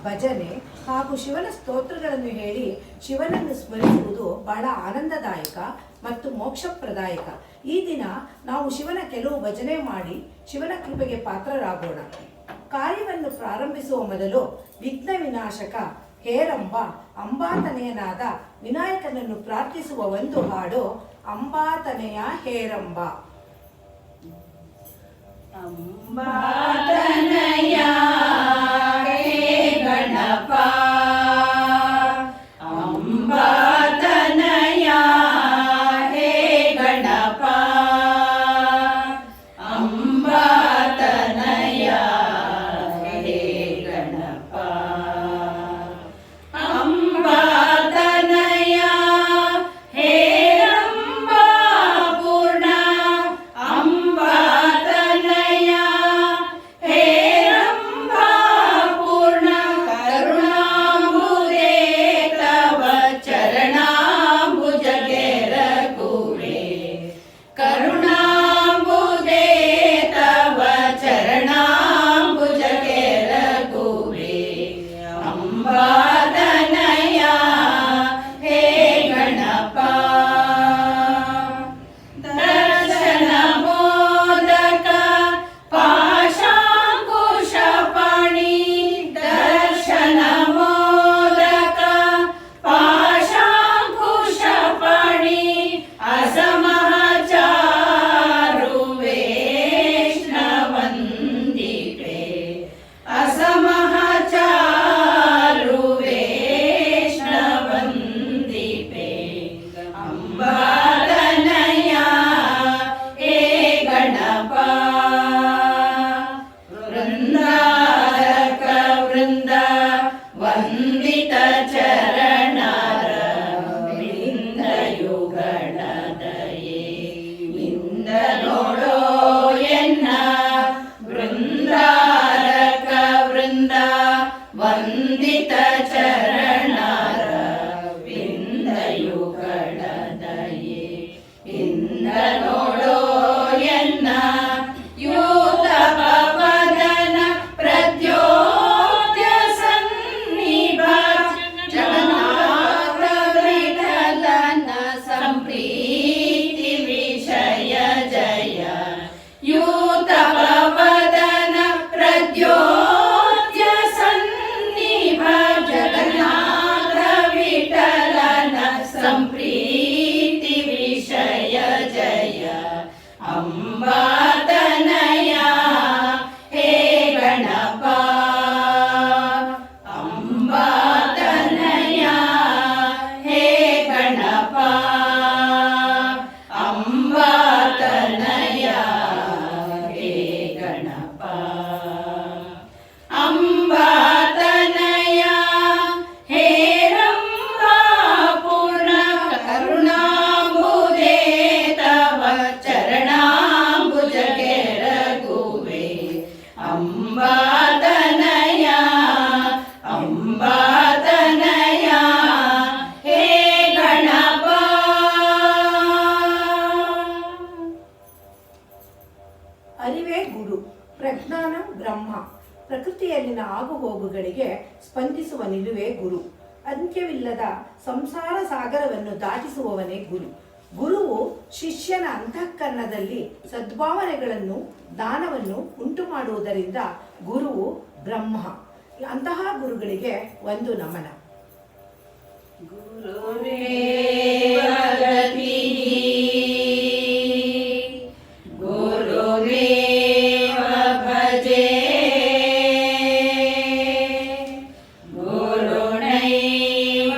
ಭಜನೆ ಹಾಗೂ ಶಿವನ ಸ್ತೋತ್ರಗಳನ್ನು ಹೇಳಿ ಶಿವನನ್ನು ಸ್ಮರಿಸುವುದು ಬಹಳ ಆನಂದದಾಯಕ ಮತ್ತು ಮೋಕ್ಷಪ್ರದಾಯಕ. ಈ ದಿನ ನಾವು ಶಿವನ ಕೆಲವು ಭಜನೆ ಮಾಡಿ ಶಿವನ ಕೃಪೆಗೆ ಪಾತ್ರರಾಗೋಣ. ಕಾರ್ಯವನ್ನು ಪ್ರಾರಂಭಿಸುವ ಮೊದಲು ವಿಘ್ನ ವಿನಾಶಕ ಹೇರಂಬ ಅಂಬಾತನೆಯನಾದ ವಿನಾಯಕನನ್ನು ಪ್ರಾರ್ಥಿಸುವ ಒಂದು ಹಾಡು ಅಂಬಾತನೆಯ ಹೇರಂಬ. ಅಂಬಾತನಯ ಹೇ ಗಣಪ, ಅಂಬಾತನಯ ಹೇ ಗಣಪ, ಅಂಬಾತನಯ ಹೇ ಗಣಪ, ಅಂಬಾತನಯ ಹೇರಂಬ ಪೂರ್ಣ, ಅಂಬಾತನಯ ಹೇರಂಬ ಪೂರ್ಣ, ಕರುಣಾಂಬುದೇ ತವ ಚರಣಾಂಬುಜಗೆ ರಘುವೆ, ಕರುಣಾಂಬುದೇ ತವ ಚರಣಾಂಬುಜಗೆ ರಘುವೆ, ಅಂಬಾತನಯ ಹೇ ಗಣಪ. ದರ್ಶನ ಮೋದಕ ಪಾಶಾಂಕುಶ ಪಾಣಿ, ದರ್ಶನ ಮೋದಕ ಪಾಶಾಂಕುಶ ಪಾಣಿ, ಅಸಮಹಚಾರು ವೈಷ್ಣವಂದಿಪೆ, ಅಸಮಹಚಾರು ವೈಷ್ಣವಂದಿಪೆ, ಅಂಬಾತನಯ ಹೇ ಗಣಪ. ವೃಂದಾರಕ ವೃಂದ ವಂದಿತ ಚರಣರ ವಿಂದ ಯುಗಣದಯೇ ಇಂದ ನೋಡೋ ಎನ್ನ, ವೃಂದಾರಕ ವೃಂದ ವಂದಿತ ಚರಣರ ವಿಂದ ಯುಗಣದಯೇ ಇಂದ ನೋಡೋ ಎನ್ನ, ಯೂತ ಪವನ ಪ್ರದ್ಯೋತ್ಯ ಸನ್ನಿಭ, ಜಗನ್ನಾಥ ವಿಠಲನ ಸಂಪ್ರೀತಿ ವಿಷಯ ಜಯ, ಯೂತ ಪವನ ಪ್ರದ್ಯೋತ್ಯ ಸನ್ನಿಭ, ಜಗನ್ನಾಥ ವಿಠಲನ ಸಂಪ್ರೀತಿ ವಿಷಯ ಜಯ, ಅಂಬಾತನಯ ಹೇ ಗಣಪ, ಅಂಬಾತನಯ ಹೇ ಗಣಪ, ಅಂಬಾತನಯ ಹೇ ಗಣಪ, ಅಂಬಾತನಯ ಹೇರಂಬ ಪೂರ್ಣ, ಕರುಣಾಂಬುದೇ ತವ ಚರಣಾಂಬುಜಗೆ ರಘುವೆ, ಅಂಬಾತನಯ ಅಂಬಾತನಯ ಹೇ ಗಣಪ. ಅರಿವೇ ಗುರು, ಪ್ರಜ್ಞಾನಂ ಬ್ರಹ್ಮ. ಪ್ರಕೃತಿಯಲ್ಲಿನ ಆಗುಹೋಗುಗಳಿಗೆ ಸ್ಪಂದಿಸುವ ನಿಲುವೇ ಗುರು. ಅಂತ್ಯವಿಲ್ಲದ ಸಂಸಾರ ಸಾಗರವನ್ನು ದಾಟಿಸುವವನೇ ಗುರು. ಗುರುವು ಶಿಷ್ಯನ ಅಂತಃಕರಣದಲ್ಲಿ ಸದ್ಭಾವನೆಗಳನ್ನು ಜ್ಞಾನವನ್ನು ಉಂಟು ಮಾಡುವುದರಿಂದ ಗುರುವು ಬ್ರಹ್ಮ. ಅಂತಹ ಗುರುಗಳಿಗೆ ಒಂದು ನಮನ. ಗುರುರೇವ ಗತಿಃ, ಗುರುರೇವ ಭಜೆ, ಗುರುಣೈವ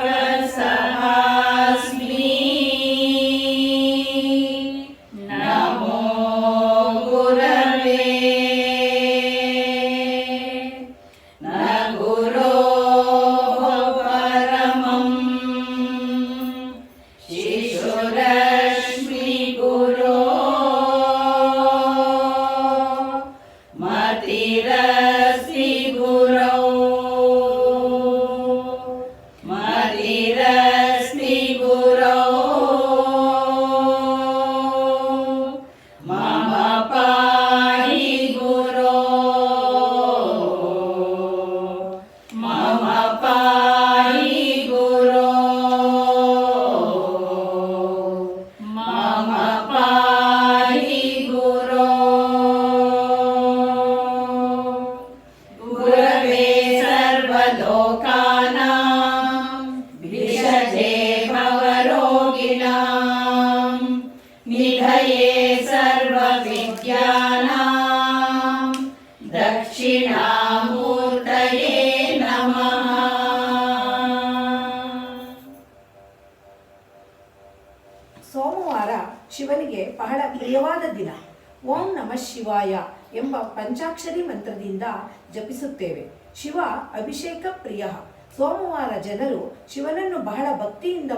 ಸಹಾಸ್ಮಿ, ನಮೋ ಗುರವೇ, ನ ಗುರೋ ಪರಮಂ ಶಿವಾಯ ಎಂಬ ಪಂಚಾಕ್ಷರಿ ಮಂತ್ರದಿಂದ ಜಪಿಸುತ್ತೇವೆ. ಶಿವ ಅಭಿಷೇಕ ಪ್ರಿಯ. ಸೋಮವಾರ ಜನರು ಶಿವನನ್ನು ಬಹಳ ಭಕ್ತಿಯಿಂದ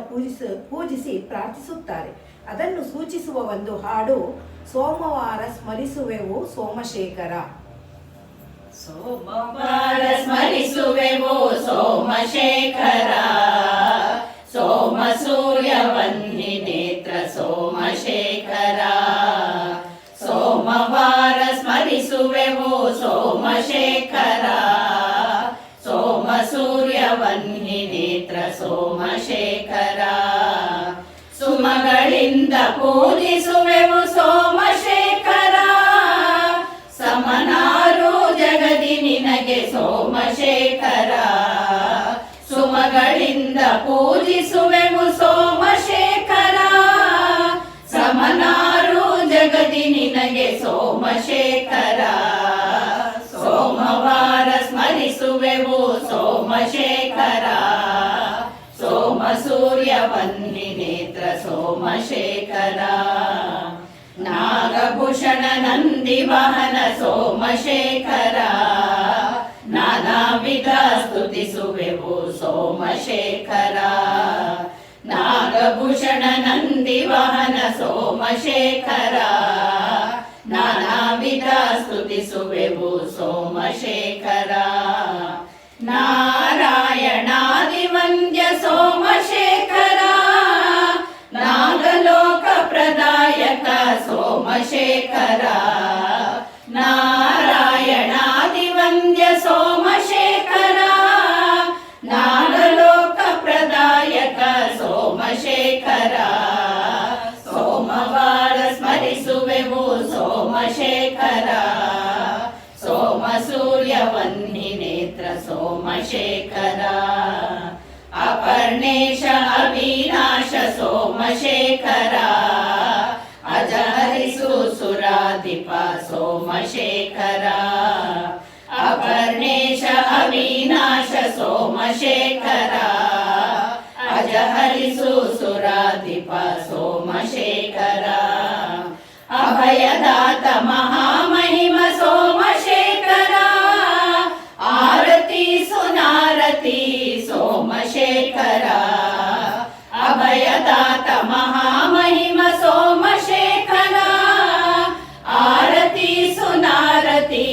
ಪೂಜಿಸಿ ಪ್ರಾರ್ಥಿಸುತ್ತಾರೆ. ಅದನ್ನು ಸೂಚಿಸುವ ಒಂದು ಹಾಡು ಸೋಮವಾರ ಸ್ಮರಿಸುವೆವು ಸೋಮಶೇಖರ. ಸೋಮವಾರ ಸ್ಮರಿಸುವೆವು ಸೋಮಶೇಖರ, ಸೋಮ ಸೂರ್ಯ ವನ್ನಿ ನೇತ್ರ ಸೋಮಶೇಖರ. ಸೋಮವಾರ ಸ್ಮರಿಸುವೆವು ಸೋಮಶೇಖರ, ಸೋಮ ಸೂರ್ಯ ವನ್ನಿ ನೇತ್ರ ಸೋಮಶೇಖರ. ಸುಮಗಳಿಂದ ಪೂಜಿಸುವೆವು ಸೋಮಶೇಖರ, ಸಮನಾರು ಜಗದಿ ನಿನಗೆ ಸೋಮಶೇಖರ. ಸುಮಗಳಿಂದ ಪೂಜಿಸುವೆವು ಸೋಮಶೇಖರ, ಸಮನಾರು ಜಗದಿ ನಿನಗೆ ಸೋಮಶೇಖರ. ಸೋಮವಾರ ಸ್ಮರಿಸುವೆವು ಸೋಮಶೇಖರ, ಸೋಮ ಸೂರ್ಯ ವನ್ನಿ ನೇತ್ರ ಸೋಮಶೇಖರ. ನಾಗಭೂಷಣ ನಂದಿ ವಾಹನ ಸೋಮಶೇಖರ, ನಾನಾ ವಿಧ ಸ್ತುತಿಸುವೆವು ಸೋಮಶೇಖರ. ನಾಗಭೂಷಣ ನಂದಿ ವಾಹನ ಸೋಮಶೇಖರ, ನಾನಾ ವಿಧ ಸ್ತುತಿಸುವೆವು ಸೋಮಶೇಖರ. ನಾರಾಯಣಾದಿ ವಂದ್ಯ ಸೋಮಶೇಖರ, ನಾಗಲೋಕ ಪ್ರದಾಯಕ ಸೋಮಶೇಖರ. ನಾರಾಯಣಾದಿ ವಂದ್ಯ ಸೋಮಶೇಖರ, ನಾಗಲೋಕ ಪ್ರದಾಯಕ ಸೋಮಶೇಖರ. ಸೋಮವಾರ ಸ್ಮರಿಸುವೆವು ಸೋಮಶೇಖರ, ಸೋಮ ಸೂರ್ಯ ವನ್ನಿ ನೇತ್ರ ಸೋಮಶೇಖರ. ಅಪರ್ಣೇಶ ಅವಿನಾಶ ಸೋಮಶೇಖರ, ಅಜಹರಿಸು ಸುರಾಧಿಪ ಸೋಮಶೇಖರ. ಅಪರ್ಣೇಶ ಅವಿನಾಶ ಸೋಮಶೇಖರ, ಅಜಹರಿಸು ಸುರಾಧಿಪ ಸೋಮಶೇಖರ. ಅಭಯದಾತ ಮಹಾಮಹಿಮ ಸೋಮಶೇಖರ, ಆರತಿ ಸುನಾರತಿ ಸೋಮಶೇಖರ. ಅಭಯದಾತ ಮಹಾಮಹಿಮ ಸೋಮಶೇಖರ, ಆರತಿ ಸುನಾರತಿ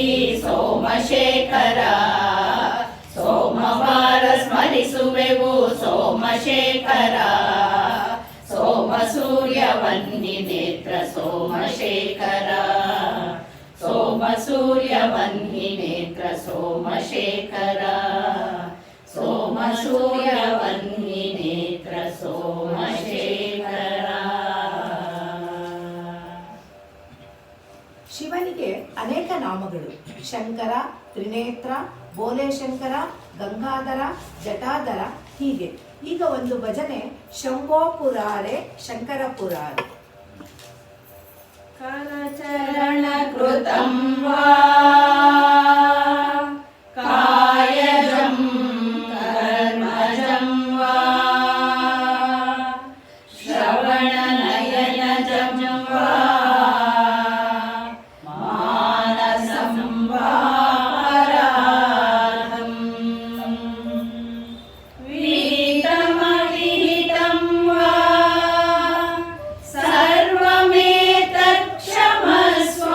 ಸೋಮಶೇಖರ. ಸೋಮವಾರ ಸ್ಮರಿಸುವೆವು ಸೋಮಶೇಖರ, ಸೋಮ ಸೂರ್ಯ ವನ್ನಿ ನೇತ್ರ ಸೋಮಶೇಖರ. ಸೋಮ ಸೂರ್ಯ ವನ್ನಿ ನೇತ್ರ ಸೋಮಶೇಖರ, ಸೋಮ ಸೂರ್ಯ ವನ್ನಿ ನೇತ್ರ ಸೋಮಶೇಖರ. ಶಿವನಿಗೆ ಅನೇಕ ನಾಮಗಳು. ಶಂಕರ, ತ್ರಿನೇತ್ರ, ಬೋಲೇಶಂಕರ, ಗಂಗಾಧರ, ಜಟಾಧರ ಹೀಗೆ. ಈಗ ಒಂದು ಭಜನೆ ಶಂಭೋ ಪುರಾರೆ ಶಂಕರ ಪುರಾರೆ. ಕರಚರಣ ಕೃತಂ ವಾ ಕಾಯಜಂ ಕರ್ಮಜಂ ವಾ ಶ್ರವಣ ನಯನಜಂ ವಾ ಮಾನಸಂ ವಾ ಪರಾಧಂ ವಿಹಿತಮವಿಹಿತಂ ವಾ ಸರ್ವಮೇತತ್ ಕ್ಷಮಸ್ವ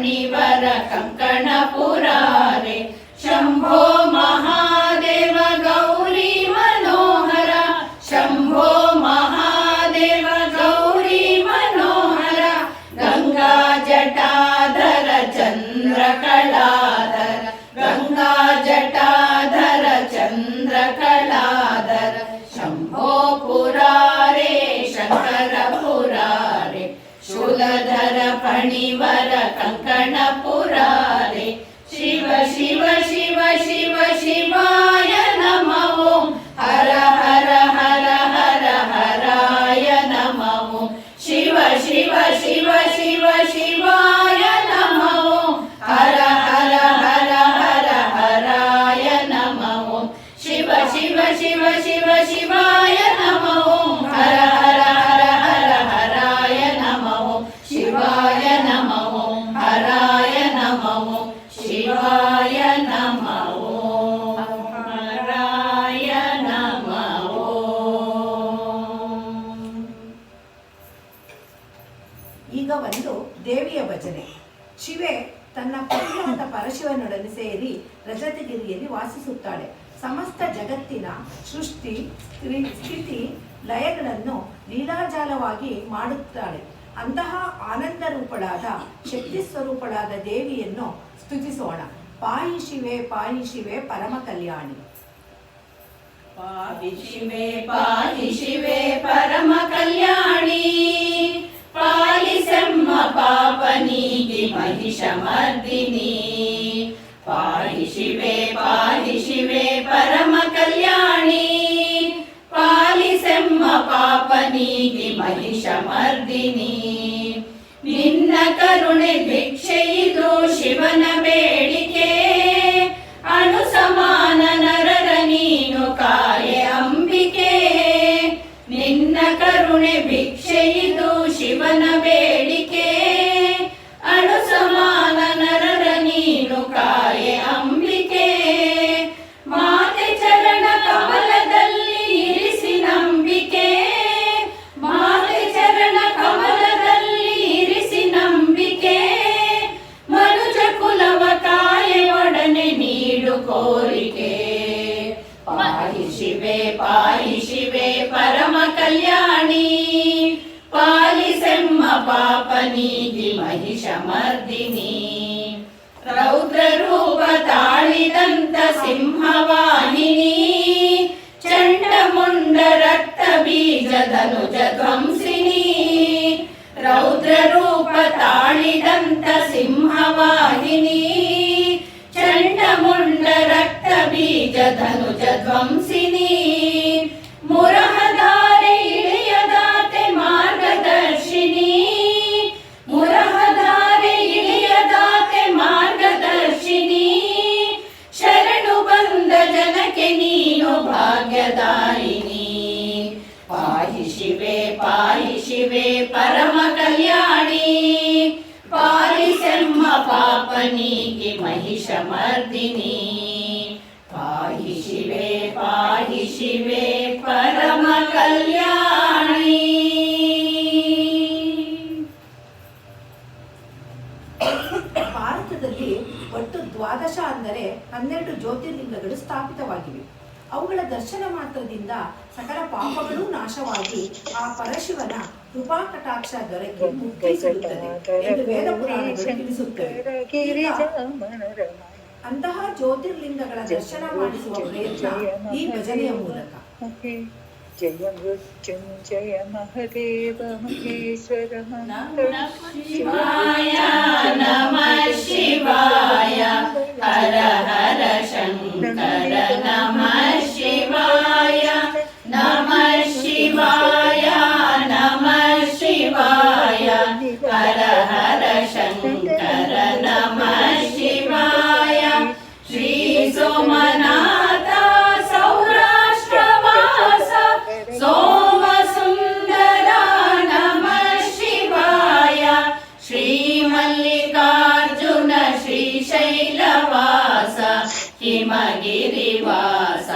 फणिवर कंकण पुरारे शंभो महादेव गौरी मनोहर शंभो महादेव गौरी मनोहर गंगा जटाधर चंद्र कलाधर गंगा जटाधर चंद्र कलाधर शंभो पुरारे शंकर पुरारे शूलधर फणिवर कंकण पुरारे शिव शिव शिव शिव शिवाय नमः ओं हर हर हर हर हराय नमः ओं शिव शिव शिव शिव शिवाय नमः ओं हर हर हर हर हराय नमः ओं शिव शिव शिव शिव शिवाय नमः ओं हर हर हर हर हराय नमः ओं शिवाय नमः ओं हराय नमः ओं शिवाय नमः ओं हराय नमः ओं ಈಗ ಒಂದು ದೇವಿಯ ಭಜನೆ. ಶಿವೆ ತನ್ನ ಪತಿಯಾದ ಪರಶಿವನೊಡನೆ ಸೇರಿ ರಜತಗಿರಿಯಲ್ಲಿ ವಾಸಿಸುತ್ತಾಳೆ. ಸಮಸ್ತ ಜಗತ್ತಿನ ಸೃಷ್ಟಿ ಸ್ಥಿತಿ ಲಯಗಳನ್ನು ಲೀಲಾಜಾಲವಾಗಿ ಮಾಡುತ್ತಾಳೆ. ಅಂತಹ ಆನಂದ ರೂಪಳಾದ ಶಕ್ತಿ ಸ್ವರೂಪಳಾದ ದೇವಿಯನ್ನು ಸ್ತುತಿಸೋಣ. ಪಾಹಿ ಶಿವೆ ಪರಮ ಕಲ್ಯಾಣಿ. पाहि शिवे परम कल्याणी पालिसम्म पापनीगी महिषमर्दिनी पाहि शिवे परम कल्याणी पालिसम्म पापनीगी महिषमर्दिनी ನಿನ್ನ ಕರುಣೆ ಭಿಕ್ಷೆಯಿದು ಶಿವನ ಬೇಡಿಕೆ ಅನುಸಮಾನ ನರರ ನೀನು ಕಾಯೆ ಅಂಬಿಕೆ ನಿನ್ನ ಕರುಣೆ ಭಿಕ್ಷೆಯಿದು ಶಿವನ ಬೇಡಿಕೆ ಅನುಸಮಾನ ನರರ ನೀನು ಕಾಯೆ ಅಂಬಿಕೆ ಮಾತೆ ಚರಣ ಕಮಲದಲ್ಲಿ ಇರಿಸಿ ನಂಬಿಕೆ ಮಾತೆ ಚರಣ ಕಮಲದಲ್ಲಿ ಇರಿಸಿ ನಂಬಿಕೆ ಮನುಜ ಕುಲವ ಕಾಯೆ ಒಡನೆ ನೀಡು ಕೋರಿಕೆ ಪಾಹಿ ಶಿವೆ ಪರಮ ಕಲ್ಯಾಣಿ ಪಾಲಿಸೆಮ್ಮ ಪಾಪನೀಗಿ ಮಹಿಷಮರ್ದಿನಿ ರೌದ್ರ ರೂಪ ತಾಳಿದಂತ ಸಿಂಹವಾಹಿನಿ ಚಂಡಮುಂಡ ರಕ್ತ ಬೀಜ ಧನುಜ ಧ್ವಂಸಿನಿ ರೌದ್ರ ರೂಪ ತಾಳಿದಂತ ಸಿಂಹವಾಹಿನಿ ಚಂಡಮುಂಡ ರಕ್ತ ಬೀಜ ಧನುಜ ಧ್ವಂಸಿನಿ ಮುರಹಧಾರೆ ಇಳಿಯದಾತೆ ಮಾರ್ಗದರ್ಶಿನಿ ಮುರಹಧಾರೆ ಇಳಿಯದಾತೆ ಮಾರ್ಗದರ್ಶಿನಿ ಶರಣು ಬಂದ ಜನಕ್ಕೆ ನೀನು ಭಾಗ್ಯದಾಯಿನಿ ಪಾಹಿ ಶಿವೆ ಪರಮ ಕಲ್ಯಾಣಿ ಪಾಲಿಸೆಮ್ಮ ಪಾಪನೀಗಿ ಮಹಿಷಮರ್ದಿನಿ ಪಾಹಿ ಶಿವೆ ಪರಮ ಕಲ್ಯಾಣಿ ಭಾರತದಲ್ಲಿ ಒಟ್ಟು 12 ಅಂದರೆ 12 ಜ್ಯೋತಿರ್ಲಿಂಗಗಳು ಸ್ಥಾಪಿತವಾಗಿವೆ. ಅವುಗಳ ದರ್ಶನ ಮಾತ್ರದಿಂದ ಸಕಲ ಪಾಪಗಳೂ ನಾಶವಾಗಿ ಆ ಪರಶಿವನ ಕೃಪಾ ಕಟಾಕ್ಷ ದೊರಕಿ ಮುಕ್ತಿ ಸಿಗುತ್ತದೆ ಎಂದು ವೇದ ಪುರಾಣಗಳು ತಿಳಿಸುತ್ತವೆ. ಅಂತಹ ಜ್ಯೋತಿರ್ಲಿಂಗಗಳ ದರ್ಶನ ಮಾಡಿಸುವ ಪ್ರಯತ್ನ ಈ ಭಜನೆಯ ಮೂಲಕ. जय मृत्युंजय महदेव महेश्वर नमः शिवाय हर हर शंकर नमः शिवाय हर हर शंकर नमः शिवाय श्री सोमनाथ सौराष्ट्रवास सोम सुंदर नमः शिवाय श्री मल्लिकार्जुन श्रीशैलवास हिमगिरिवास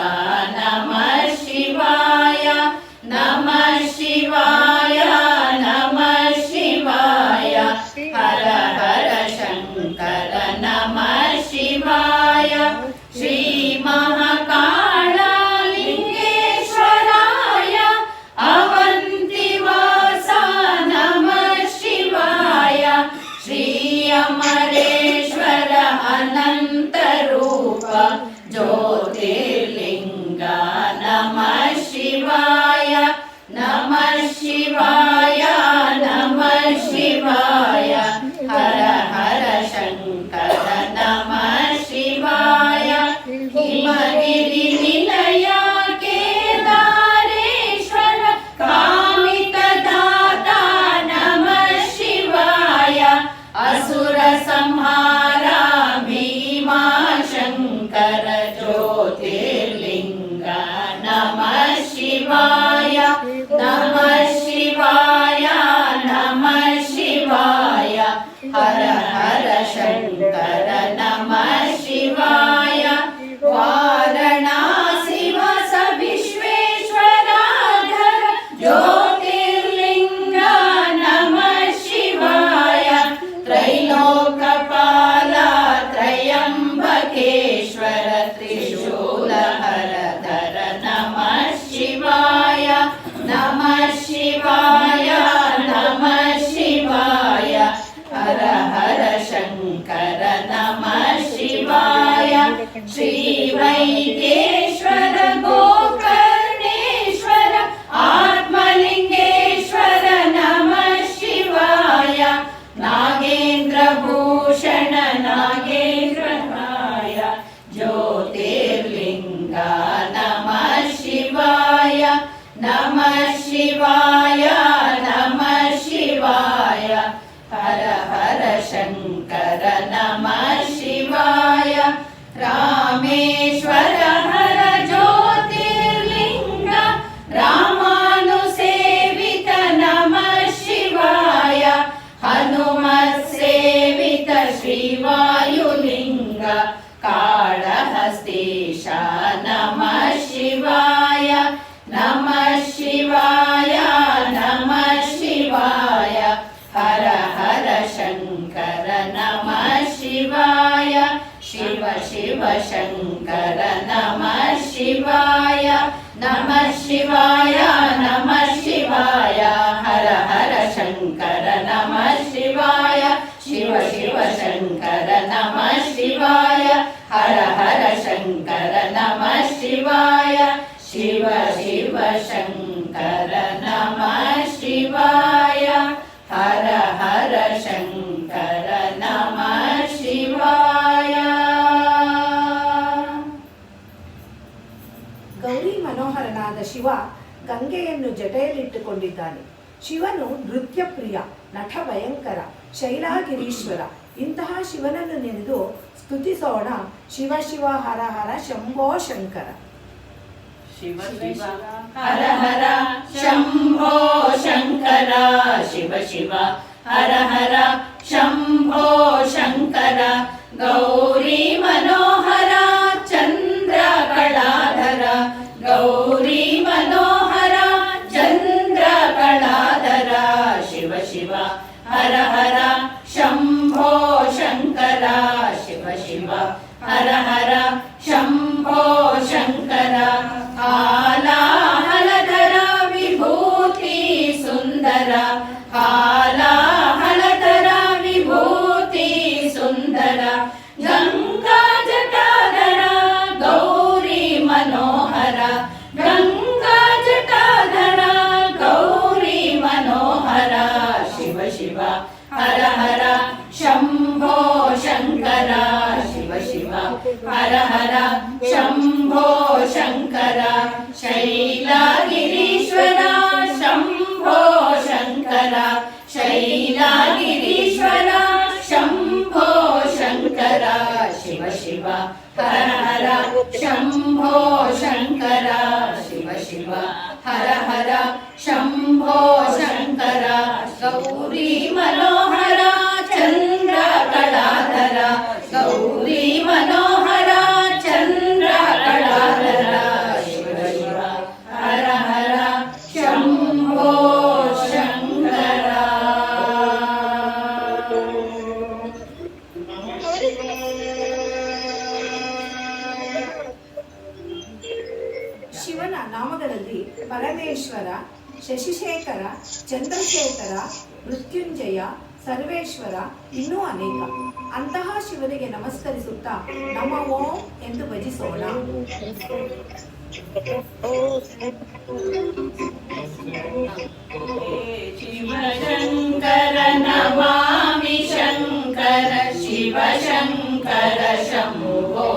नमः शिवाय नमः शिवाय हर हर शंकर ಈಶ್ವರ ಹರ ಜ್ಯೋತಿರ್ಲಿಂಗ ರಾಮಾನುಸೇವಿತ ನಮಃ ಶಿವಾಯ ಹನುಮತ್ ಸೇವಿತ ಶ್ರೀವಾಯುಲಿಂಗ ಕಾಳಹಸ್ತೀಶ ನಮಃ ಶಿವಾಯ ನಮಃ ಶಿವಾಯ ನಮಃ ಶಿವಾಯ ಹರ ಹರ ಶಂಕರ ನಮಃ ಶಿವಾಯ ಶಿವ ಶಿವ ಶಂಕರ ನಮಃ ಶಿವಾಯ ನಮಃ ಶಿವಾಯ ನಮಃ ಶಿವಾಯ ಹರ ಹರ ಶಂಕರ ನಮಃ ಶಿವಾಯ ಶಿವ ಶಿವ ಶಂಕರ ನಮಃ ಶಿವಾಯ ಹರ ಹರ ಶಂಕರ ನಮಃ ಶಿವಾಯ ಶಿವ ಶಿವ ಶಂಕರ ನಮಃ ಶಿವಾಯ ಹರ ಹರ ಶಂಕರ ನಮಃ ಶಿವಾಯ. ಗೌರಿ ಮನೋಹರನಾದ ಶಿವ ಗಂಗೆಯನ್ನು ಜಟೆಯಲ್ಲಿಟ್ಟುಕೊಂಡಿದ್ದಾನೆ. ಶಿವನು ನೃತ್ಯ ಪ್ರಿಯ, ನಟ ಭಯಂಕರ, ಶೈಲಾಗಿರೀಶ್ವರ. ಇಂತಹ ಶಿವನನ್ನು ನೆನೆದು ಸ್ತುತಿಸೋಣ. ಶಿವ ಶಿವ ಹರ ಹರ ಶಂಭೋ ಶಂಕರ. ಶಿವ ಶಿವ ಹರ ಹರ ಶಂಭೋ ಶಂಕರ ಶಿವ ಶಿವ ಹರ ಹರ ಶಂಭೋ ಶಂಕರ ಗೌರಿ ಮನೋಹರ ಚಂದ್ರ ಕಳಾಧರ ಗೌರಿ ಮನೋಹರ ಚಂದ್ರ ಕಳಾಧರ ಶಿವ ಶಿವ ಹರ ಹರ ಶಂಭೋ ಶಂಕರ ಶಿವ ಶಿವ ಹರ ಹರ ಶಂಭೋ ಶಂಕರ ಹಾಲಾಹಲಧರ ವಿಭೂತಿ ಸುಂದರ ಹಾಲಾಹಲಧರ ವಿಭೂತಿ ಸುಂದರ ಗಂಗಾ ಜಟಾಧರ ಗೌರಿ ಮನೋಹರ ಗಂಗಾ ಜಟಾಧರ ಗೌರಿ ಮನೋಹರ ಶಿವ ಶಿವ ಹರ ಹರ ಶಂಭೋ ಶಂಕರ ಶಿವ ಶಿವ ಹರ ಹರ ಶಂಭೋ ಶಂಕರ ಶೈಲಗಿರೀಶ್ವರ ಶಂಭೋ ಶಂಕರ ಶೈಲಗಿರೀಶ್ವರ ಶಂಭೋ ಶಂಕರ ಶಿವ ಶಿವ ಹರ ಹರ ಶಂಭೋ ಶಂಕರ ಶಿವ ಶಿವ ಹರ ಹರ ಶಂಭೋ ಶಂಕರ ಗೌರಿ ಮನೋಹರ ಚಂದ್ರ ಕಳಾಧರ ಗೌರಿ ಮನೋಹರ ಚಂದ್ರ ಕಳಾಧರ ಶಿವ ಶಿವ ಹರ ಹರ ಶಂಭೋ ಶಂಕರ. ಶಿವನ ನಾಮಗಳಲ್ಲಿ ಪರಮೇಶ್ವರ, ಶಶಿಶೇಖರ, ಚಂದ್ರಶೇಖರ, ಮೃತ್ಯುಂಜಯ, ಸರ್ವೇಶ್ವರ ಇನ್ನೂ ಅನೇಕ. ಅಂತಹ ಶಿವನಿಗೆ ನಮಸ್ಕರಿಸುತ್ತಾ ನಮೋ ಓಂ ಎಂದು ಭಜಿಸೋಣ. ಶಿವ ಶಂಕರ ನಮಾಮಿ ಶಂಕರ ಶಿವ ಶಂಕರ ಶಂಭೋ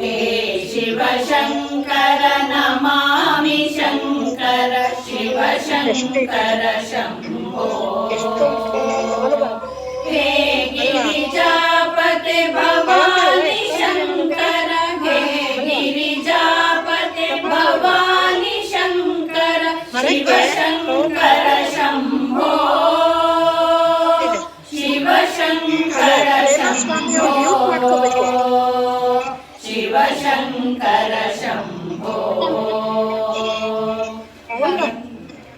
ಹೇ ಶಿವ ಶಂಕರ ನಮಾಮಿ ಶಂಕರ ಶಿವ ಶಂಕರ ಶಂಭೋ ಹೇ ಗಿರಿಜಾಪತೆ ಭವಾನಿ ಶಂಕರ ಹೇ ಗಿರಿಜಾಪತೆ ಭವಾನಿ ಶಂಕರ ಶಿವ ಶಂಕರ ಶಂಭೋ ಶಿವ ಶಂಕರ ಶಂಭೋ ಶಿವ ಶಂಕರ ಶಂಭೋ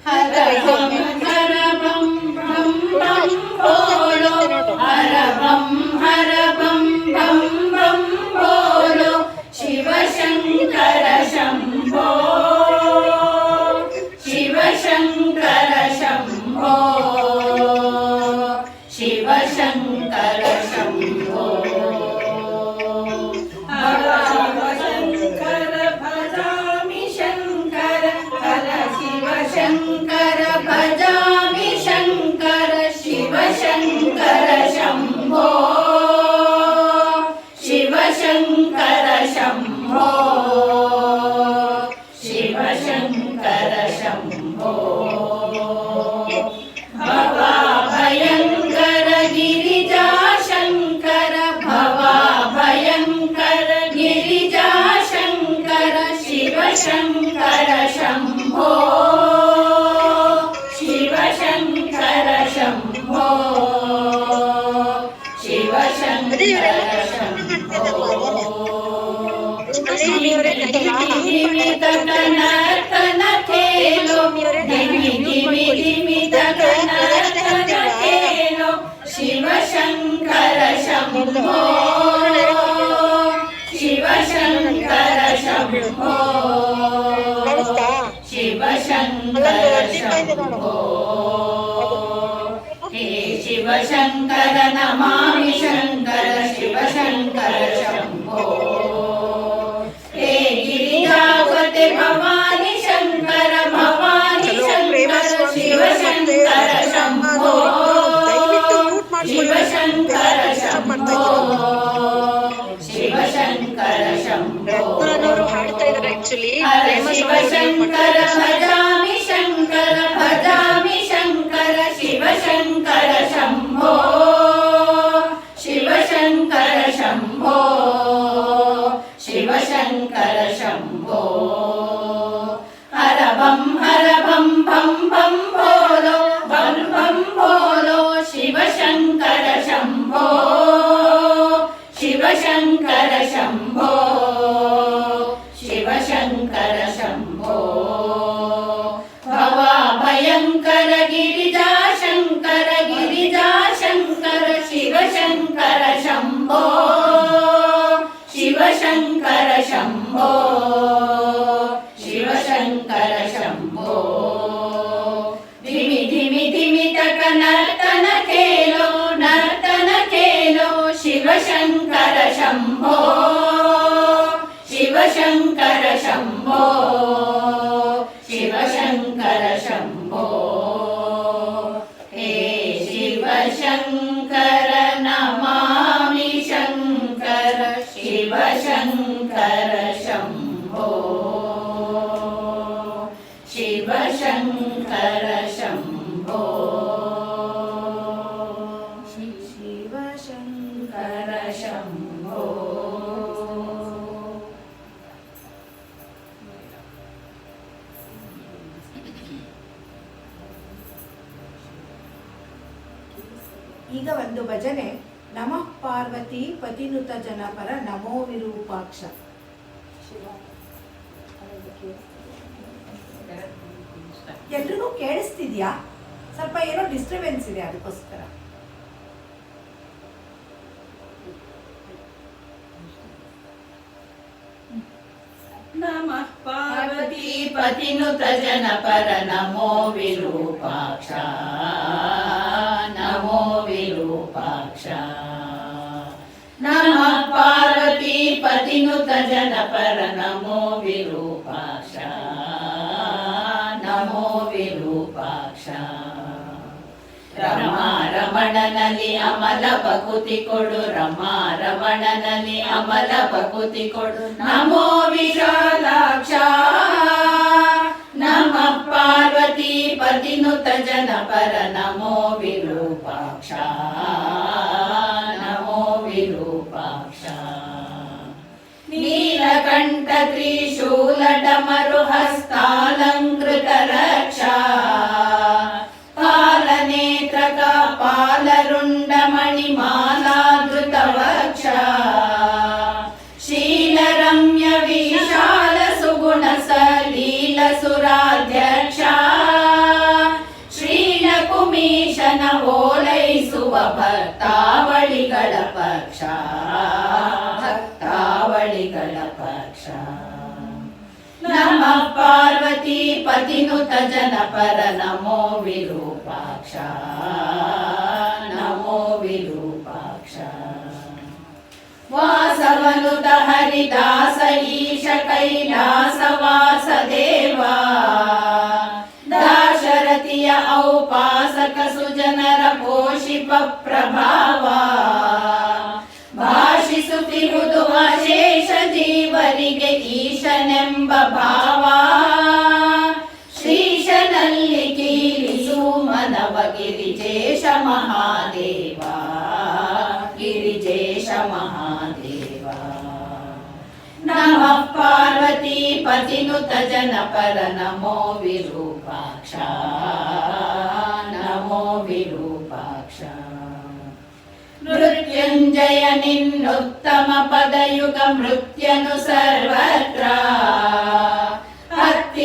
ಹರ ಬಂ ಹರ ಬಂ ಬಂ ಬಂ ಬೋಲೋ ಹರ ಬಂ ಹರ ಬಂ ಬಂ ಬಂ ಬೋಲೋ ಶಿವ ಶಂಕರ ಶಂಭೋ ಶಿವ ಶಂಕರ ಶಂಭೋ ಶಿವ ಶಂಕರ ಶಂಭೋ ಶಂಕರ ಭಜಾಮಿ ಶಂಕರ ಹರ ಶಿವ ಶಂಕರ ಭಜಾಮಿ ಶಂಕರ ಶಿವ ಶಂಕರ ಶಂಭೋ ಶಿವ ಶಂಕರ ಶಂಭೋ ಶಿವ ಶಂಕರ ಶಂಭೋ ಧಿಮಿ ತಕ ನರ್ತನ ಖೇಲೋ ಧಿಮಿ ಧಿಮಿ ಧಿಮಿ ತಕ ನರ್ತನ ಖೇಲೋ ಶಿವಶಂಕರ ಶಂಭೋ ಶಿವಶಂಕರ ಶಂಭೋ ಶಿವಶಂಕರ ಶಂಭೋ ಹೇ ಶಿವಶಂಕರ ನಮಾಮಿ ಶಂಕರ ಶಿವಶಂಕರ ಶಂಭೋ ಹೇ ಗಿರಿಜಾಪತೆ ಭವಾನಿ ಶಂಕರ ಭವಾನಿ ಶಂಕರ ಶಿವಶಂಕರ ಶಂಭೋ ಶಿವಶಂಕರ ಶಂಭೋ ಶಿವಶಂಕರ ಶಂಭೋ ಹರ ಶಿವಶಂಕರ ಭಜಾಮಿ ಶಂಕರ ಶಿವಶಂಕರ ಶಂಭೋ ಶಿವಶಂಕರ ಶಂಭೋ ಶಿವಶಂಕರ ಶಂಭೋ ಹರ ಬಂ ಭಂ ಭಂ ಭೋಲೋ ಬಂ ಭೋಲೋ ಶಿವಶಂಕರ ಶಂಭೋ ಶಿವಶಂಕರ ಶಂಭೋ ಶಿವಶಂಕರ ಶಂಭೋ ಭವ ಭಯಂಕರ ಗಿರಿಜಾ ಶಂಕರ ಶಿವಶಂಕರ ಶಂಭೋ ಶಿವಶಂಕರ ಶಂಭೋ ಶಿವಶಂಕರ ಶಂಭೋ ಧಿಮಿ ಧಿಮಿ ಧಿಮಿ ತಕ ನರ್ತನ ಖೇಲೋ ಶಿವಶಂಕರ ಶಂಭೋ ಶಿವಶಂಕರ ಶಂಭೋ ಶಿವಶಂಕರ ಶಂಭೋ ಹೇ ಶಿವಶಂಕರ ನಮಾಮಿ ಶಂಕರ ಶಿವಶಂಕರ ಶಂಭೋ ಶಿವಶಂಕರ ಶಂಭೋ ಶಿವಶಂಕರ ಶಂಭೋ ಈಗ ಒಂದು ಭಜನೆ ನಮಃ ಪಾರ್ವತಿ ಪತಿನುತ ಜನಪರ ನಮೋ ವಿರೂಪಾಕ್ಷ. ಎಲ್ರಿಗೂ ಕೇಳಿಸ್ತಿದ್ಯಾ? ಸ್ವಲ್ಪ ಏನೋ ಡಿಸ್ಟರ್ಬೆನ್ಸ್ ಇದೆ, ಅದಕ್ಕೋಸ್ಕರ. ನಮಃ ಪಾರ್ವತಿ ಪತಿನುತ ಜನಪರ ನಮೋ ವಿರೂಪಾಕ್ಷ ನಮೋ ವಿರೂಪಾಕ್ಷ ನಮಃ ಪಾರ್ವತಿ ಪತಿನುತ ಜನಪರ ನಮೋ ವಿರೂಪಾಕ್ಷ ನಮೋ ವಿರೂಪಾಕ್ಷ ರಮಾ ರಮಣನಲ್ಲಿ ಅಮಲ ಭಕುತಿ ಕೊಡು ರಮಾ ರಮಣನಲ್ಲಿ ಅಮಲ ಭಕುತಿ ಕೊಡು ನಮೋ ವಿಶಾಲಾಕ್ಷ ನಮಃ ಪಾರ್ವತಿ ಪತಿನುತ ಜನಪರ ನಮೋ ವಿರೂಪಾಕ್ಷ ನಮೋ ವಿರೂಪಾಕ್ಷ ನೀಲಕಂಠ ತ್ರಿಶೂಲ ಡಮರು ಹಸ್ತಾಲಂಕೃತ ರಕ್ಷಾ ಪಾಲನೇತ್ರಕ ಪಾಲರುಂಡ ಮಣಿಮಾಲಾದೃತ ವಕ್ಷ ಶೀಲರಮ್ಯ ವಿಶಾಲ ಸುಗುಣ ಸಲೀಲ ಸುರಾಧ್ಯಕ್ಷ ಶ್ರೀಲಕುಮೀಶನ ಓಲೈಸುವ ಭಕ್ತಾವಳಿಗಳ ಪಕ್ಷ ಭಕ್ತಾವಳಿಗಳ ಪಕ್ಷ ನಮಃ ಪಾರ್ವತಿ ಪತಿನುತ ಜನಪರ ನಮೋ ವಿರೂಪಾಕ್ಷ ನಮೋ ವಿರೂಪಾಕ್ಷ ವಾಸವನುತ ಹರಿದಾಸ ಈಶ ಕೈಲಾಸ ವಾಸದೇವ ದಾಶರಥಿಯ ಔಪಾಸಕ ಸುಜನರ ಪೋಷಿಪ ಪ್ರಭಾವ ಭಾಷಿಸುತ್ತಿರುವುದು ಅಶೇಷ ಜೀವರಿಗೆ ಈಶನೆಂಬ ಭಾವ ಶ್ರೀಶನಲ್ಲಿ ಕೀಲಿಸು ಮನವ ಗಿರಿಜೇಶ ಮಹಾದೇವ ಗಿರಿಜೇಶ ಮಹಾದೇವ ನಮಃ ಪಾರ್ವತಿ ಪತಿನುತ ಜನಪರ ನಮೋ ವಿರೂಪಾಕ್ಷ ನಮೋ ವಿರೂಪಾಕ್ಷ ಮೃತ್ಯುಂಜಯ ನಿನ್ನುತ್ತಮ ಪದಯುಗ ಮೃತ್ಯನು ಸರ್ವತ್ರ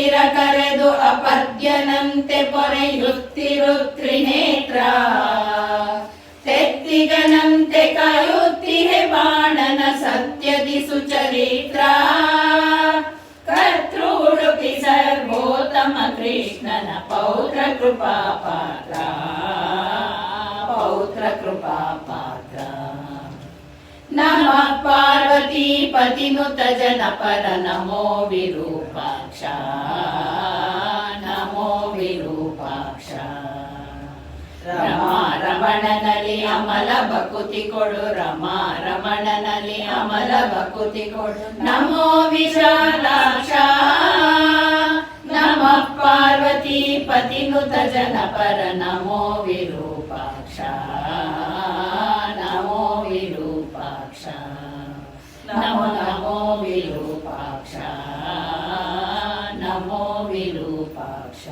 ಹತ್ತಿರ ಕರೆದು ಅಪದ್ಯನಂತೆ ಪೊರೆಯುತ್ತಿರು ತ್ರಿನೇತ್ರ ತೆತ್ತಿಗನಂತೆ ಕಾಯುತ್ತಿಹೆ ಬಾಣನ ಸತ್ಯದಿ ಸುಚರಿತ್ರ ಕರ್ತೃಡುಪಿ ಸರ್ವೋತ್ತಮ ಕೃಷ್ಣನ ಪೌತ್ರ ಕೃಪಾ ಪಾತ್ರ ಪೌತ್ರ ಕೃಪಾ ಪಾತ್ರ ನಮಃ ಪಾರ್ವತಿ ಪತಿನುತ ಜನಪರ ನಮೋ ವಿರೂಪಾಕ್ಷ ನಮೋ ವಿರೂಪಾಕ್ಷ ರಮಾ ರಮಣನಲ್ಲಿ ಅಮಲ ಬಕುತಿ ಕೊಡು ರಮಾ ರಮಣನಲ್ಲಿ ಅಮಲ ಬಕುತಿ ಕೊಡು ನಮೋ ವಿಶಾಲಾಕ್ಷ ನಮಃ ಪಾರ್ವತಿ ಪತಿನುತ ಜನಪರ ನಮೋ ವಿರೂಪಾಕ್ಷ ನಮೋ ವಿರೂಪಾಕ್ಷ ನಮೋ ನಮೋ ವಿರೂಪಾಕ್ಷ ನಮೋ ವಿರೂಪಾಕ್ಷ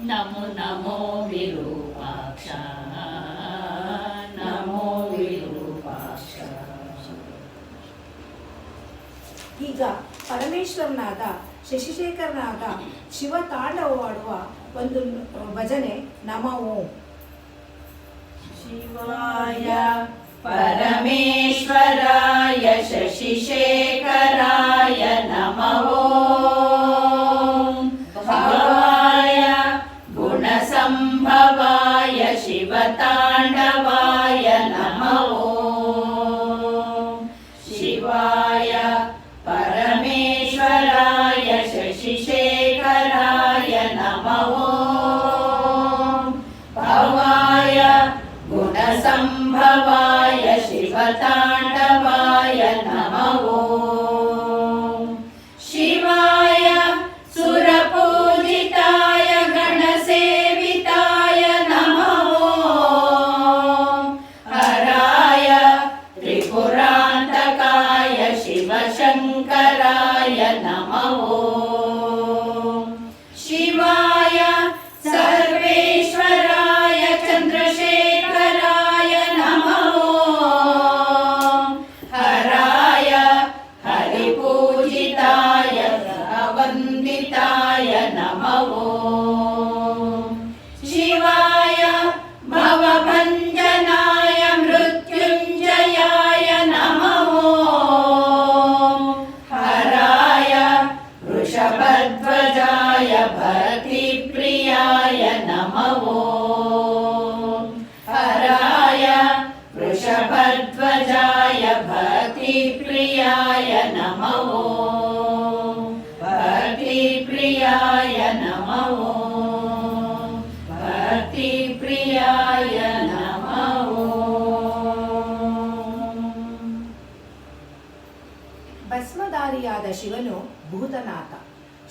ನಮೋ ನಮೋ ವಿರೂಪಾಕ್ಷ ನಮೋ ವಿರೂಪಾಕ್ಷ. ಈಗ ಪರಮೇಶ್ವರನಾದ ಶಶಿಶೇಖರನಾದ ಶಿವ ತಾಂಡವವಾಡುವ ಒಂದು ಭಜನೆ ನಮ ಓಂ. ಶಿವಾಯ ಪರಮೇಶ್ವರಾಯ ಶಶಿಶೇಖರಾಯ ನಮಃ ಓಂ. ಭಾವಾಯ ಗುಣಸಂಭವಾಯ ಶಿವತಾಂಡವಾಯ ನಮಃ ಓಂ. ಶಿವಾಯ ಪರಮೇಶ್ವರಾಯ ಶಶಿಶೇಖರಾಯ ನಮಃ ಓಂ. ಭವಾಯ ಗುಣಸಂಭವಾಯ ಶಿವತಾಂಡವಾಯ ನಮಃ ಓಂ. ಶಿವಾಯ ಸುರಪೂಜಿತಾಯ ಗಣಸೇವಿತಾಯ ನಮಃ ಓಂ. ಹರಾಯ ತ್ರಿಪುರಾಂತಕಾಯ ಶಿವಶಂಕರಾಯ ನಮಃ ಓಂ. ಶಿವಾಯ ಸರ್ವೇಶ್ವರಾಯ ಚಂದ್ರಶೇಖರಾಯ ನಮಃ ಓಂ. ಹರಾಯ ಹರಿಪೂಜಿತಾಯ ವಂದಿತಾಯ ನಮಃ ಓಂ. ಶಿವಾಯ ಭವಭಂಜನಾಯ ಮೃತ್ಯುಂಜಯಾಯ ನಮಃ ಓಂ. ಹರಾಯ ವೃಷಭಧ್ವಜಾಯ ಭಕ್ತಿಪ್ರಿಯಾಯ ನಮಃ ಓಂ. ಹರಾಯ ವೃಷಭಧ್ವಜಾಯ ಭಕ್ತಿಪ್ರಿಯಾಯ ನಮಃ ಓಂ. ಭಕ್ತಿಪ್ರಿಯಾಯ ನಮಃ ಓಂ. ಭಕ್ತಿಪ್ರಿಯಾಯ ನಮಃ ಓಂ. ಭಸ್ಮಧಾರಿಯಾದ ಶಿವನು ಭೂತನಾಥ.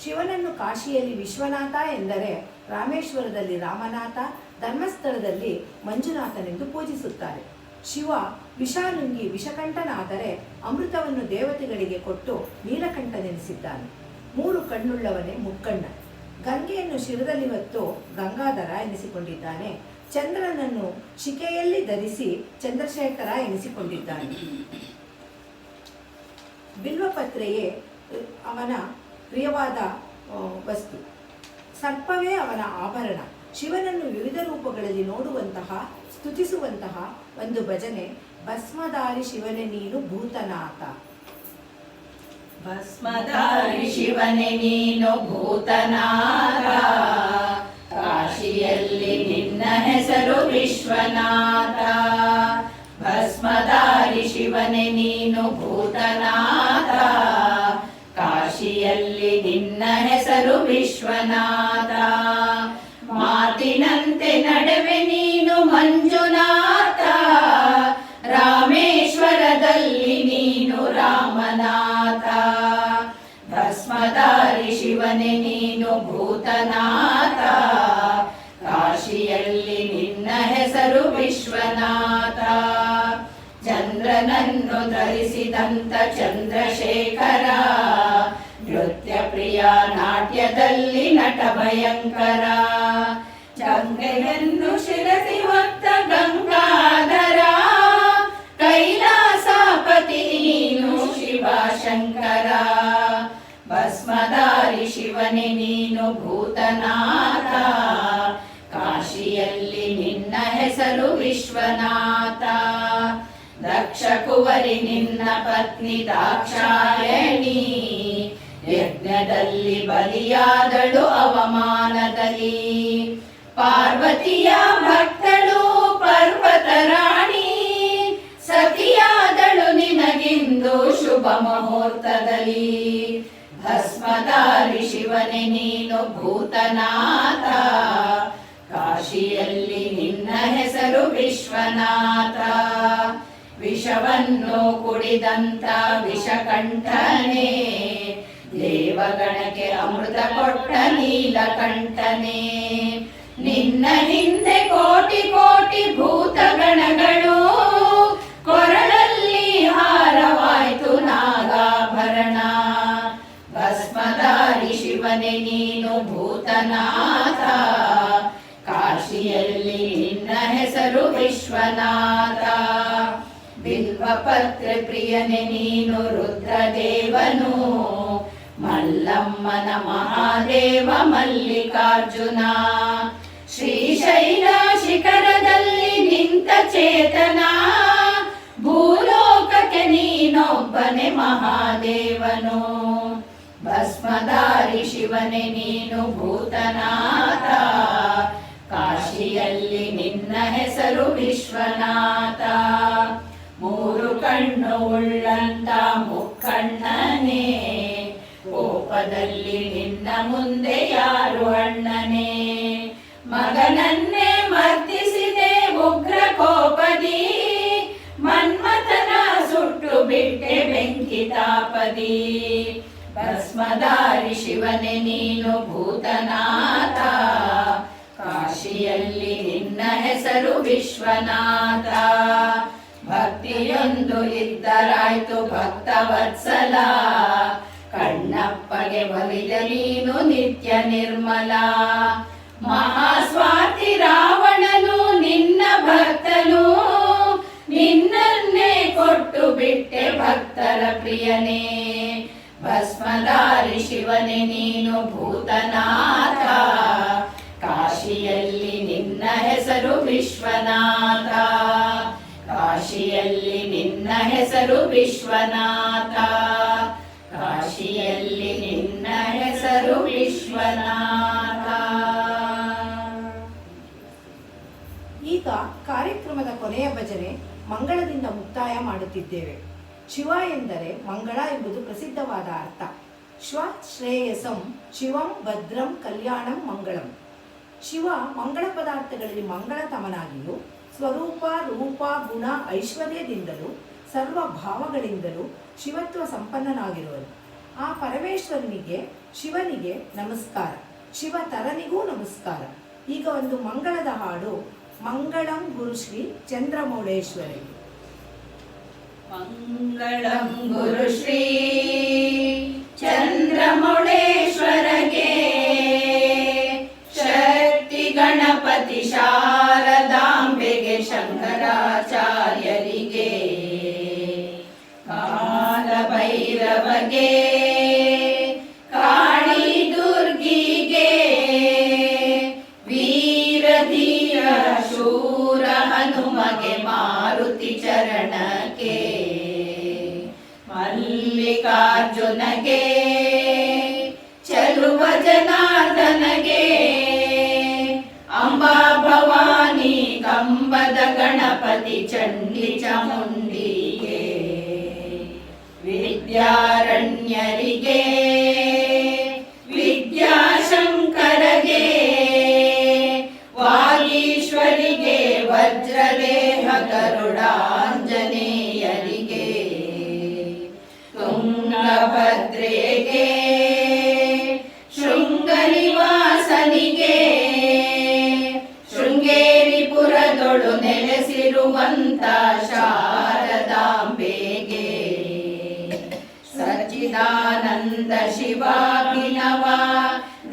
ಶಿವನನ್ನು ಕಾಶಿಯಲ್ಲಿ ವಿಶ್ವನಾಥ ಎಂದರೆ ರಾಮೇಶ್ವರದಲ್ಲಿ ರಾಮನಾಥ, ಧರ್ಮಸ್ಥಳದಲ್ಲಿ ಮಂಜುನಾಥನೆಂದು ಪೂಜಿಸುತ್ತಾರೆ. ಶಿವ ವಿಷಾನುಂಗಿ ವಿಷಕಂಠನಾದರೆ ಅಮೃತವನ್ನು ದೇವತೆಗಳಿಗೆ ಕೊಟ್ಟು ನೀಲಕಂಠನೆನಿಸಿದ್ದಾನೆ. 3 ಕಣ್ಣುಳ್ಳವನೇ ಮುಕ್ಕಣ್ಣ. ಗಂಗೆಯನ್ನು ಶಿರದಲ್ಲಿ ಹೊತ್ತು ಗಂಗಾಧರ ಎನಿಸಿಕೊಂಡಿದ್ದಾನೆ. ಚಂದ್ರನನ್ನು ಶಿಕೆಯಲ್ಲಿ ಧರಿಸಿ ಚಂದ್ರಶೇಖರ ಎನಿಸಿಕೊಂಡಿದ್ದಾನೆ. ಬಿಲ್ವಪತ್ರೆಯೇ ಅವನ ಪ್ರಿಯವಾದ ವಸ್ತು. ಸರ್ಪವೇ ಅವನ ಆಭರಣ. ಶಿವನನ್ನು ವಿವಿಧ ರೂಪಗಳಲ್ಲಿ ನೋಡುವಂತಹ ಸ್ತುತಿಸುವಂತಹ ಒಂದು ಭಜನೆ ಭಸ್ಮಧಾರಿ ಶಿವನೇ ನೀನು ಭೂತನಾಥ. ಭಸ್ಮಧಾರಿ ಶಿವನೇ ನೀನು ಭೂತನಾಥ. ಕಾಶಿಯಲ್ಲಿ ನಿನ್ನ ಹೆಸರು ವಿಶ್ವನಾಥ. ಭಸ್ಮಧಾರಿ ಶಿವನೇ ನೀನು ಭೂತನಾಥ. ಕಾಶಿಯಲ್ಲಿ ನಿನ್ನ ಹೆಸರು ವಿಶ್ವನಾಥ. ಮಾತಿನಂತೆ ನಡೆವೆ ನೀನು ಮಂಜುನಾಥ. ರಾಮೇಶ್ವರದಲ್ಲಿ ನೀನು ರಾಮನಾಥ. ಭಸ್ಮಧಾರಿ ಶಿವನೇ ನೀನು ಭೂತನಾಥ. ಕಾಶಿಯಲ್ಲಿ ನಿನ್ನ ಹೆಸರು ವಿಶ್ವನಾಥ. ಚಂದ್ರನನ್ನು ಧರಿಸಿದಂತ ಚಂದ್ರಶೇಖರ. ನೃತ್ಯ ಪ್ರಿಯ ನಾಟ್ಯದಲ್ಲಿ ನಟ ಭಯಂಕರ. ಗಂಗೆಯನ್ನು ಶಿರಸಿ ಹೊತ್ತ ಗಂಗಾಧರ. ಕೈಲಾಸಪತಿ ನೀನು ಶಿವಶಂಕರ. ಭಸ್ಮಧಾರಿ ಶಿವ ಶಿವನೇ ನೀನು ಭೂತನಾಥ, ಕಾಶಿಯಲ್ಲಿ ನಿನ್ನ ಹೆಸರು ವಿಶ್ವನಾಥ. ದಕ್ಷ ಕುವರಿ ನಿನ್ನ ಪತ್ನಿ ದಾಕ್ಷಾಯಣಿ, ಯಜ್ಞದಲ್ಲಿ ಬಲಿಯಾದಳು ಅವಮಾನದಲ್ಲಿ. ಪಾರ್ವತಿಯ ಭಕ್ತಳು ಪರ್ವತ ರಾಣಿ, ಸತಿಯಾದಳು ನಿನಗಿಂದು ಶುಭ ಮುಹೂರ್ತದಲ್ಲಿ. ಭಸ್ಮಧಾರಿ ಶಿವನೇ ನೀನು ಭೂತನಾಥ, ಕಾಶಿಯಲ್ಲಿ ನಿನ್ನ ಹೆಸರು ವಿಶ್ವನಾಥ. ವಿಷವನ್ನು ಕುಡಿದಂತ ವಿಷಕಂಠನೇ, ದೇವಗಣಕ್ಕೆ ಅಮೃತ ಕೊಟ್ಟ ನೀಲಕಂಠನೇ. ನಿನ್ನ ಹಿಂದೆ ಕೋಟಿ ಕೋಟಿ ಭೂತಗಣಗಳು, ಕೊರಳಲ್ಲಿ ಹಾರವಾಯ್ತು ನಾಗಾಭರಣ. ಭಸ್ಮಧಾರಿ ಶಿವನೇ ನೀನು ಭೂತನಾಥ, ಕಾಶಿಯಲ್ಲಿ ನಿನ್ನ ಹೆಸರು ವಿಶ್ವನಾಥ. ಬಿಲ್ವಪತ್ರೆ ಪ್ರಿಯನೇ ನೀನು ರುದ್ರದೇವನು, ಮಲ್ಲಮ್ಮನ ಮಹಾದೇವ ಮಲ್ಲಿಕಾರ್ಜುನ. ಶ್ರೀಶೈಲ ಶಿಖರದಲ್ಲಿ ನಿಂತ ಚೇತನ, ಭೂಲೋಕಕ್ಕೆ ನೀನೊಬ್ಬನೇ ಮಹಾದೇವನು. ಭಸ್ಮಧಾರಿ ಶಿವನೇ ನೀನು ಭೂತನಾಥ, ಕಾಶಿಯಲ್ಲಿ ನಿನ್ನ ಹೆಸರು ವಿಶ್ವನಾಥ. ಮೂರು ಕಣ್ಣು ಉಳ್ಳಂತ ಮುಕ್ಕಣ್ಣನೇ, ಕೋಪದಲ್ಲಿ ನಿನ್ನ ಮುಂದೆ ಯಾರು ಅಣ್ಣನೇ. ಮಗನನ್ನೇ ಮರ್ದಿಸಿದೆ ಉಗ್ರ ಕೋಪದಿ, ಮನ್ಮಥನ ಸುಟ್ಟು ಬಿಟ್ಟೆ ಬೆಂಕಿ ತಾಪದಿ. ಭಸ್ಮಧಾರಿ ಶಿವನೇ ನೀನು ಭೂತನಾಥ, ಕಾಶಿಯಲ್ಲಿ ನಿನ್ನ ಹೆಸರು ವಿಶ್ವನಾಥ. ಭಕ್ತಿಯೊಂದು ಇದ್ದರಾಯ್ತು ಭಕ್ತವತ್ಸಲ, ಕಣ್ಣಪ್ಪಗೆ ಒಲಿದ ನೀನು ನಿತ್ಯ ನಿರ್ಮಲ. ಮಹಾಸ್ವಾತಿ ರಾವಣನು ನಿನ್ನ ಭಕ್ತನು, ನಿನ್ನನ್ನೇ ಕೊಟ್ಟು ಬಿಟ್ಟೆ ಭಕ್ತರ ಪ್ರಿಯನೇ. ಭಸ್ಮಧಾರಿ ಶಿವನೇ ನೀನು ಭೂತನಾಥ, ಕಾಶಿಯಲ್ಲಿ ನಿನ್ನ ಹೆಸರು ವಿಶ್ವನಾಥ. ಕಾಶಿಯಲ್ಲಿ ನಿನ್ನ ಹೆಸರು ವಿಶ್ವನಾಥ, ಕಾಶಿಯಲ್ಲಿ ನಿನ್ನ ಹೆಸರು ವಿಶ್ವನಾಥ. ಈಗ ಕಾರ್ಯಕ್ರಮದ ಕೊನೆಯ ಭಜನೆ ಮಂಗಳದಿಂದ ಮುಕ್ತಾಯ ಮಾಡುತ್ತಿದ್ದೇವೆ. ಶಿವ ಎಂದರೆ ಮಂಗಳ ಎಂಬುದು ಪ್ರಸಿದ್ಧವಾದ ಅರ್ಥ. ಶ್ವ ಶ್ರೇಯಸಂ ಶಿವಂ ಭದ್ರಂ ಕಲ್ಯಾಣಂ ಮಂಗಳಂ. ಶಿವ ಮಂಗಳ ಪದಾರ್ಥಗಳಲ್ಲಿ ಮಂಗಳತಮನಾಗಿಯೂ ಸ್ವರೂಪ ರೂಪ ಗುಣ ಐಶ್ವರ್ಯದಿಂದಲೂ ಸರ್ವ ಭಾವಗಳಿಂದಲೂ ಶಿವತ್ವ ಸಂಪನ್ನನಾಗಿರುವನು. ಆ ಪರಮೇಶ್ವರನಿಗೆ ಶಿವನಿಗೆ ನಮಸ್ಕಾರ, ಶಿವತರನಿಗೂ ನಮಸ್ಕಾರ. ಈಗ ಒಂದು ಮಂಗಳದ ಹಾಡು, ಮಂಗಳಂ ಗುರುಶ್ರೀ ಚಂದ್ರಮೌಳೇಶ್ವರಿಗೆ. ಮಂಗಳಂ ಗುರುಶ್ರೀ ಚಂದ್ರಮೌಳೇಶ್ವರಗೆ, ಶಕ್ತಿ ಗಣಪತಿ ಶಾರದಾಂಬೆಗೆ, ಶಂಕರಾಚಾರ್ಯರಿಗೆ, ಕಾಲಭೈರವಗೆ, ಕಾಳಿ ದುರ್ಗಿಗೆ, ವೀರಧೀರ ಶೂರ ಹನುಮಗೆ, ಮಾರುತಿ ಚರಣಕ್ಕೆ, ಮಲ್ಲಿಕಾರ್ಜುನಗೆ, ಚಲುವ ಜನಾರ್ದನಗೆ, ಅಂಬಾ ಭವಾನಿ ಕಂಬದ ಗಣಪತಿ ಚಂಡಿ ಚಾಮುಂಡಿಗೆ, ವಿದ್ಯಾರಣ್ಯರಿಗೆ, ವಿದ್ಯಾಶಂಕರಗೆ, ವಾಗೀಶ್ವರಿಗೆ, ವಜ್ರದೇಹ ಗರುಡಾಂಜನೇಯರಿಗೆ, ತುಂಗಭದ್ರೆಗೆ, ಶೃಂಗನಿವಾಸನಿಗೆ, ಶೃಂಗೇರಿಪುರದೊಳು ನೆಲೆಸಿರುವಂತ ಶಾರದಾಂಬೆಗೆ, ಸಚ್ಚಿದಾನಂದ ಶಿವಾಭಿನವ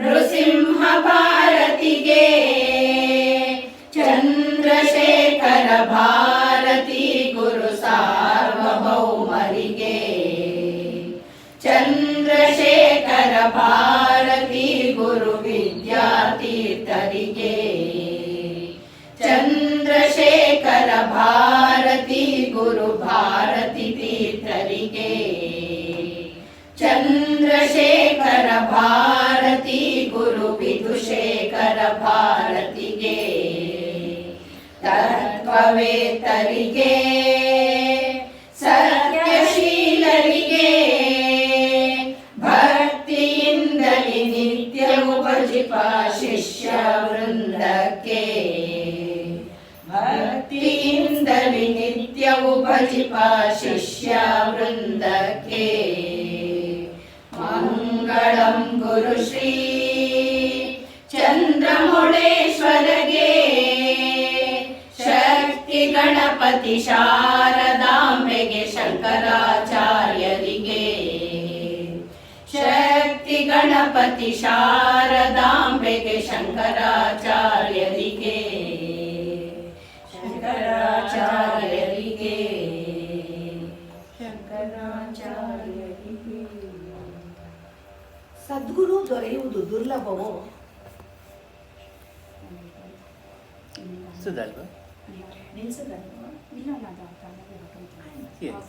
ನೃಸಿಂಹ ಭಾರತಿಗೆ, ಚಂದ್ರಶೇಖರ ಭಾರತಿ ಗುರು ಸಾರ್ವಭೌಮರಿಗೆ, ಚಂದ್ರಶೇಖರ ಭಾರತಿ ಚಂದ್ರಶೇಖರ ಭಾರತಿ ಗುರು ಭಾರತಿ ತೀರ್ಥರಿಗೆ ಚಂದ್ರಶೇಖರ ಭಾರತಿ ಗುರು ವಿಧುಶೇಖರ ಭಾರತಿಗೆ ತತ್ವವೇತ್ತರಿಗೆ ಸತ್ಯಶೀಲರಿಗೆ ಭಕ್ತಿಯಿಂದಲೇ ನಿತ್ಯವೂ ಭಜಿಪ ಶಿಷ್ಯ ವೃಂದಕ್ಕೆ ಭಕ್ತಿಯಿಂದಲೇ ನಿತ್ಯವೂ ಭಜಿಪ ಶಿಷ್ಯ ವೃಂದಕ್ಕೆ ಮಂಗಳಂ ಗುರು ಶ್ರೀ ಚಂದ್ರಮೌಳೇಶ್ವರಗೆ ಶಕ್ತಿ ಗಣಪತಿ ಶಾರದಾಂಬೆಗೆ ಶಂಕರಾಚಾರ್ಯರಿಗೆ ಶಕ್ತಿ ಗಣಪತಿ ಶಾರದಾಂಬೆಗೆ ಶಂಕರಾಚಾರ್ಯರಿಗೆ ಶಂಕರಾಚಾರ್ಯರಿಗೆ ಶಂಕರಾಚಾರ್ಯರಿಗೆ ಸದ್ಗುರು ದೊರೆಯುವುದು ದುರ್ಲಭವೋ ಸುಧಲ್ವಾ ನಿಲ್ಸದಲ್ವಾ Yes.